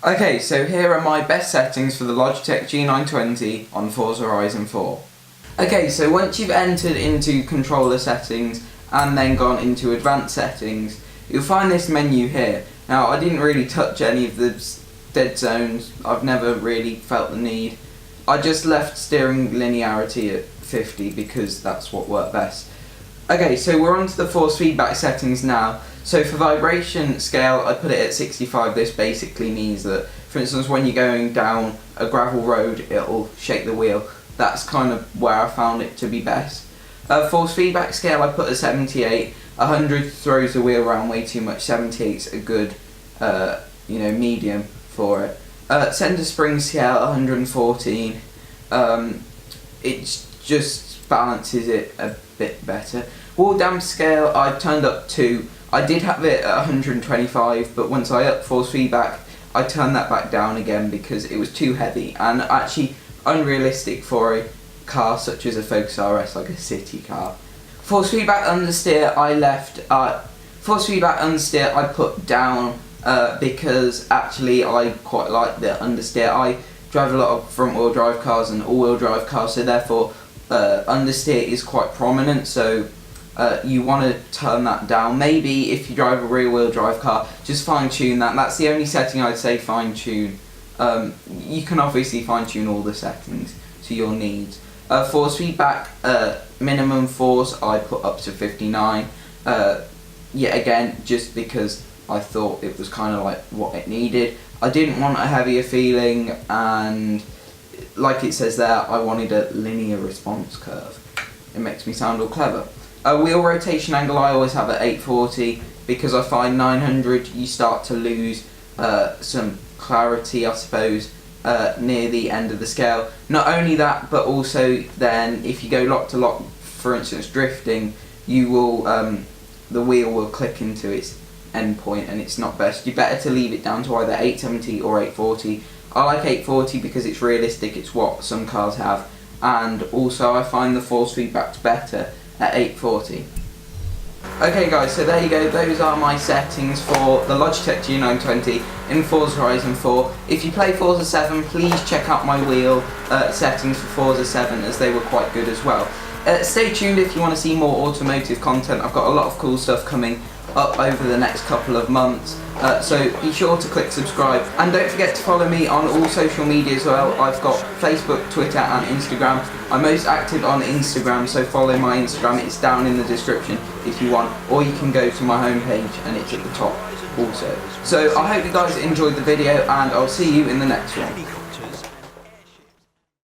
Okay, so here are my best settings for the Logitech G920 on Forza Horizon 4. Okay, so once you've entered into controller settings and then gone into advanced settings, you'll find this menu here. Now, I didn't really touch any of the dead zones. I've never really felt the need. I just left steering linearity at 50 because that's what worked best. Okay, so we're on to the force feedback settings now. So for vibration scale, I put it at 65. This basically means that, for instance, when you're going down a gravel road, it'll shake the wheel. That's kind of where I found it to be best. Force feedback scale, I put at 78. 100 throws the wheel around way too much. 78's a good, medium for it. Center spring scale, 114. It just balances it a bit better. Wall damp scale, I've turned up to. I did have it at 125, but once I upped force feedback, I turned that back down again because it was too heavy and actually unrealistic for a car such as a Focus RS, like a city car. Force feedback understeer, I put down because actually I quite like the understeer. I drive a lot of front wheel drive cars and all wheel drive cars, so therefore understeer is quite prominent, so you want to turn that down. Maybe if you drive a rear wheel drive car, just fine tune that. That's the only setting I'd say fine tune. You can obviously fine tune all the settings to your needs. Force feedback, minimum force I put up to 59. Yet again, just because I thought it was kind of like what it needed. I didn't want a heavier feeling, and like it says there, I wanted a linear response curve. It makes me sound all clever. Wheel rotation angle I always have at 840 because I find 900 you start to lose some clarity, I suppose, near the end of the scale. Not only that, but also then if you go lock to lock, for instance drifting, you will the wheel will click into its end point and it's not best. You're better to leave it down to either 870 or 840. I like 840 because it's realistic, it's what some cars have, and also I find the force feedback's better at 840. Okay guys, so there you go, those are my settings for the Logitech G920 in Forza Horizon 4. If you play Forza 7, please check out my wheel settings for Forza 7 as they were quite good as well. Stay tuned if you want to see more automotive content. I've got a lot of cool stuff coming up over the next couple of months, so be sure to click subscribe, and don't forget to follow me on all social media as well. I've got Facebook, Twitter and Instagram. I'm most active on Instagram, so follow my Instagram, it's down in the description if you want, or you can go to my homepage and it's at the top also. So I hope you guys enjoyed the video and I'll see you in the next one.